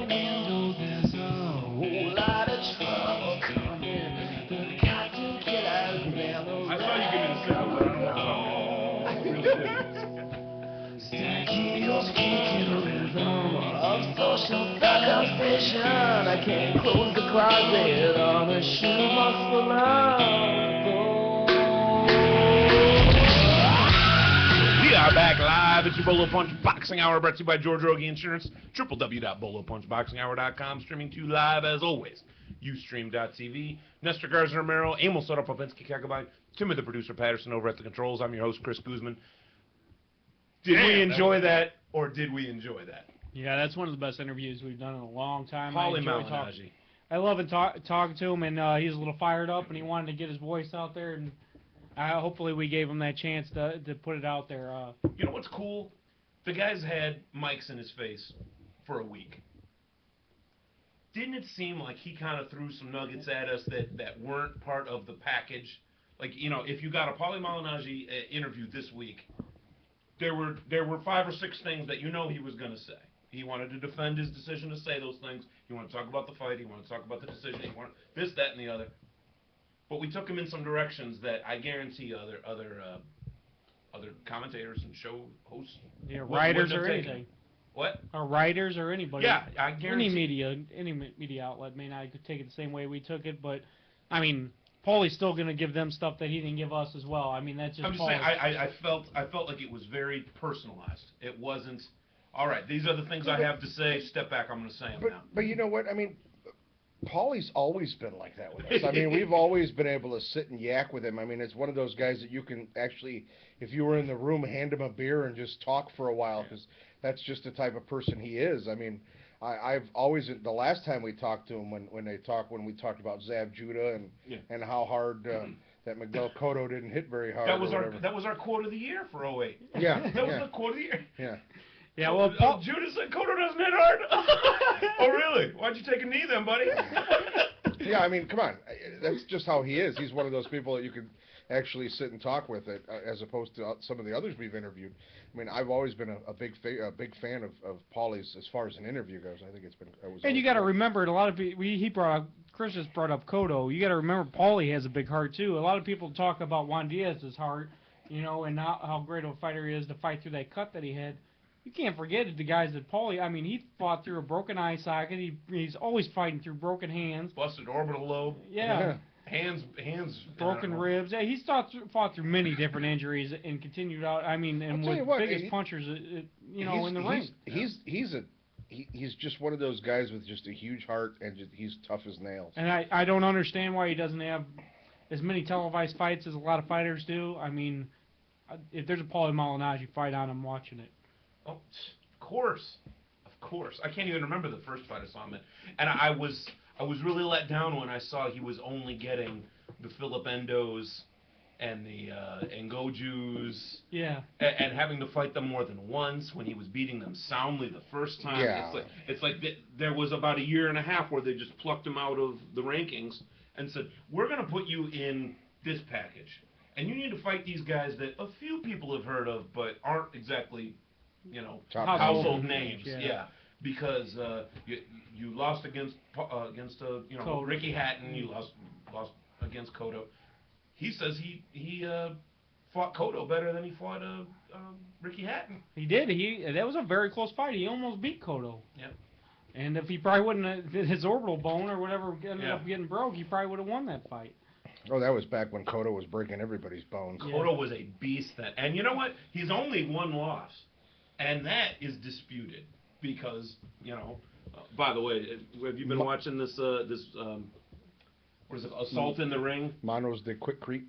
know there's a whole lot of trouble coming. The cotton killers never I saw you give me the signal, but I don't know if I Stack heels kicking rhythm of social circumcision. I can't close the closet on a shoe box full of We are back live. It's your Bolo Punch Boxing Hour, brought to you by George Rogie Insurance. www.bolopunchboxinghour.com. Streaming to you live as always. Ustream.tv. Nestor Garza Romero, Emil Soto, Popinski Kakabine, Timmy the producer Patterson over at the controls. I'm your host Chris Guzman. Did we enjoy that, or did we enjoy that? Yeah, that's one of the best interviews we've done in a long time. Paulie Malignaggi. I love talking to him, and he's a little fired up, and he wanted to get his voice out there, and hopefully we gave him that chance to put it out there. You know what's cool? The guy's had mics in his face for a week. Didn't it seem like he kind of threw some nuggets at us that weren't part of the package? Like, you know, if you got a Paulie Malignaggi interview this week, there were 5 or 6 things that you know he was going to say. He wanted to defend his decision to say those things. He wanted to talk about the fight. He wanted to talk about the decision. He wanted this, that, and the other. But we took him in some directions that I guarantee other commentators and show hosts, writers or anything. What? Or writers or anybody. Yeah, I guarantee. Any media outlet may not take it the same way we took it, but I mean, Paulie's still going to give them stuff that he didn't give us as well. I mean, that's just. I'm just saying. I felt like it was very personalized. It wasn't. All right, these are the things I have to say. Step back. I'm going to say them now. But you know what? I mean, Paulie's always been like that with us. I mean, we've always been able to sit and yak with him. I mean, it's one of those guys that you can actually, if you were in the room, hand him a beer and just talk for a while, because that's just the type of person he is. I mean, I've always, the last time we talked to him, when we talked about Zab Judah and how hard that Miguel Cotto didn't hit very hard. That was our quote of the year for 08. Yeah, that was the quote of the year. Yeah. Yeah, well, Judah said Cotto doesn't hit hard. Oh, really? Why'd you take a knee then, buddy? Yeah, I mean, come on. That's just how he is. He's one of those people that you can actually sit and talk with, it, as opposed to some of the others we've interviewed. I mean, I've always been a big fan of Paulie's as far as an interview goes. I think it was. And you got to remember, a lot of people, Chris just brought up Cotto. You got to remember, Paulie has a big heart too. A lot of people talk about Juan Diaz's heart, you know, and how great of a fighter he is to fight through that cut that he had. You can't forget the guys that Paulie. I mean, he fought through a broken eye socket. He's always fighting through broken hands. Busted orbital lobe. Yeah. Hands. Broken ribs. Yeah, he's fought through many different injuries and continued out. I mean, and with biggest punchers, you know, in the ring. He's just one of those guys with just a huge heart, and he's tough as nails. And I don't understand why he doesn't have as many televised fights as a lot of fighters do. I mean, if there's a Paulie Malignaggi fight on, I'm watching it. Oh, of course. I can't even remember the first fight I saw him in, and I was really let down when I saw he was only getting the Philip Endos and the Ngojus. Yeah. And having to fight them more than once when he was beating them soundly the first time. Yeah. It's like there was about a year and a half where they just plucked him out of the rankings and said, we're going to put you in this package, and you need to fight these guys that a few people have heard of but aren't exactly, you know, household names. Yeah. Because you lost against you know, Ricky Hatton, you lost against Cotto. He says he fought Cotto better than he fought Ricky Hatton. He did. That was a very close fight. He almost beat Cotto. Yeah. And if he probably wouldn't have, his orbital bone or whatever ended up getting broke, he probably would have won that fight. Oh, that was back when Cotto was breaking everybody's bones. Cotto was a beast then. And you know what? He's only one loss. And that is disputed because, you know, by the way, have you been watching this, what is it, Assault in the Ring? Manos de Quickcrete.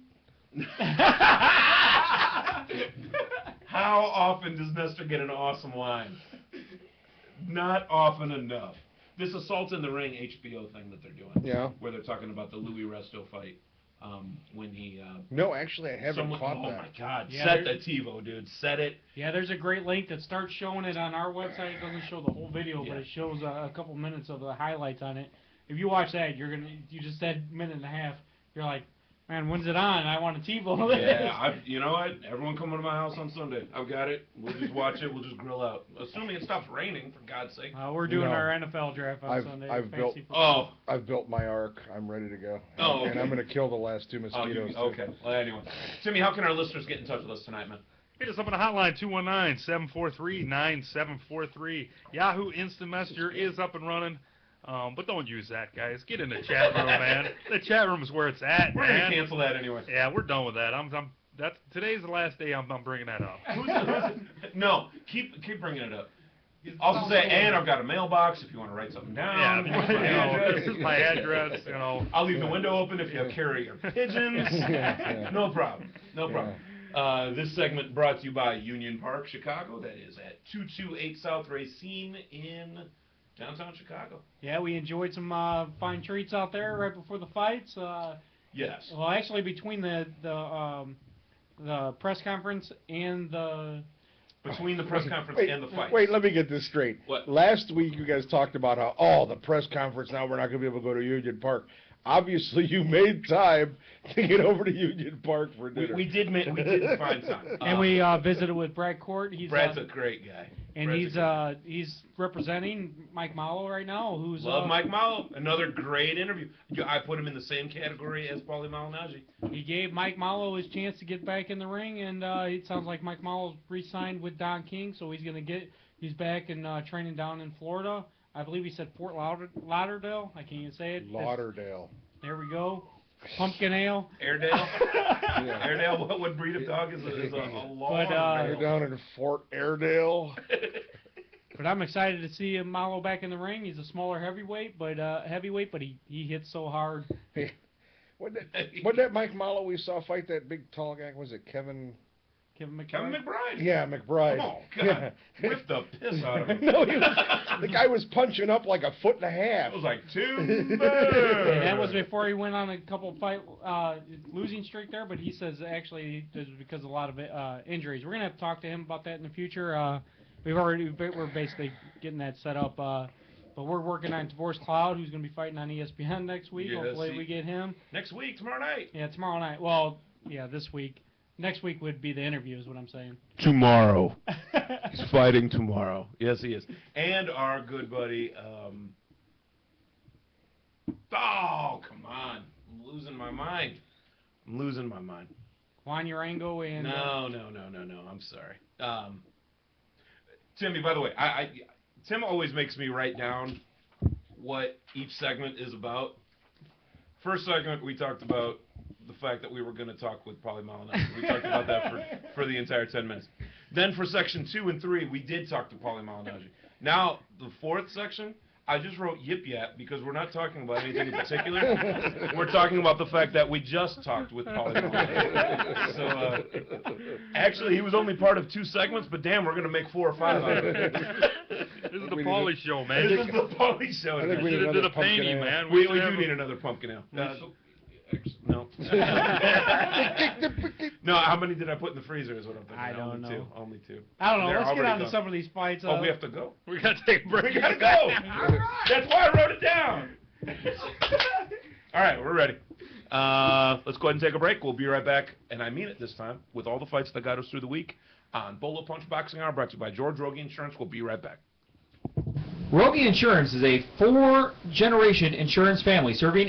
How often does Nestor get an awesome line? Not often enough. This Assault in the Ring HBO thing that they're doing. Yeah. Where they're talking about the Louis Resto fight. When he no, actually I haven't caught that. Oh my God! Yeah, set that TiVo, dude. Set it. Yeah, there's a great link that starts showing it on our website. It doesn't show the whole video, but it shows a couple minutes of the highlights on it. If you watch that, you just said minute and a half. You're like, Man, when's it on? I want a T-bone. Yeah, you know what? Everyone come to my house on Sunday. I've got it. We'll just watch it. We'll just grill out. Assuming it stops raining, for God's sake. We're doing No. our NFL draft on Sunday. I've built. Fantasy football. I've built my ark. I'm ready to go. Oh, okay. And I'm going to kill the last 2 Oh, mosquitoes. okay. Well, anyway. Timmy, how can our listeners get in touch with us tonight, man? Hit us up on the hotline, 219-743-9743. Yahoo Instant Messenger is up and running. But don't use that, guys. Get in the chat room, man. The chat room is where it's at, We're man. going to cancel that anyway. Yeah, we're done with that. Today's the last day I'm bringing that up. No, keep bringing it up. Also say, and I've got a mailbox if you want to write something down. Yeah, this is my address, you know. I'll leave the window open if you have carrier pigeons. No problem. No problem. This segment brought to you by Union Park, Chicago. That is at 228 South Racine in downtown Chicago. Yeah, we enjoyed some fine treats out there right before the fights. Yes. Well, actually, between the press conference and the Between the press conference and the fight. Wait, let me get this straight. What? Last week you guys talked about how, the press conference, now we're not going to be able to go to Union Park. Obviously, you made time to get over to Union Park for dinner. We did find time. and we visited with Brad Court. Brad's a great guy. And Brad's he's representing Mike Mallow right now, who's Love Mike Mallow. Another great interview. I put him in the same category as Paulie Malignaggi. He gave Mike Mallow his chance to get back in the ring, and it sounds like Mike Mallow's re-signed with Don King, so he's back and training down in Florida. I believe he said Fort Lauderdale. I can't even say it. Lauderdale. There we go. Pumpkin Ale. Airedale. Yeah. Airedale. What breed of dog is a long? But, You're down in Fort Airedale. But I'm excited to see Mallow back in the ring. He's a smaller heavyweight, but he hits so hard. Hey, wasn't that Mike Mallow we saw fight that big tall guy? Was it Kevin McBride. Kevin McBride. Yeah, McBride. Oh, God. Yeah. Whipped the piss out of him. No, the guy was punching up like 1.5 feet. It was like And that was before he went on a couple fight losing streak there, but he says actually it was because of a lot of injuries. We're gonna have to talk to him about that in the future. We're basically getting that set up. But we're working on Divorce Cloud, who's going to be fighting on ESPN next week. Yes, Hopefully we get him. Next week, tomorrow night. Yeah, tomorrow night. Well, yeah, this week. Next week would be the interview, is what I'm saying. Tomorrow. He's fighting tomorrow. Yes, he is. And our good buddy, oh, come on. I'm losing my mind. Juan Urango and... No. I'm sorry. Timmy, by the way, Tim always makes me write down what each segment is about. First segment, we talked about the fact that we were going to talk with Paulie Malignaggi. We talked about that for the entire 10 minutes. Then for section 2 and 3, we did talk to Paulie Malignaggi. Now, the fourth section, I just wrote YIP because we're not talking about anything in particular. We're talking about the fact that we just talked with Paulie Malignaggi. So, actually, he was only part of 2 segments, but damn, we're going to make 4 or 5 out of it. This is the Paulie show, man. This is the Paulie show. I think we should have did a painting, man. We do need another pumpkin ale. No. No, how many did I put in the freezer is what I'm thinking. I don't know. Only two. I don't know. They're Let's get already on to done. some of these fights. Oh, we have to go. We got to take a break. We got to go. That's why I wrote it down. All right, we're ready. Let's go ahead and take a break. We'll be right back, and I mean it this time, with all the fights that got us through the week on Bolo Punch Boxing Hour, brought to you by George Rogie Insurance. We'll be right back. Rogie Insurance is a 4-generation insurance family serving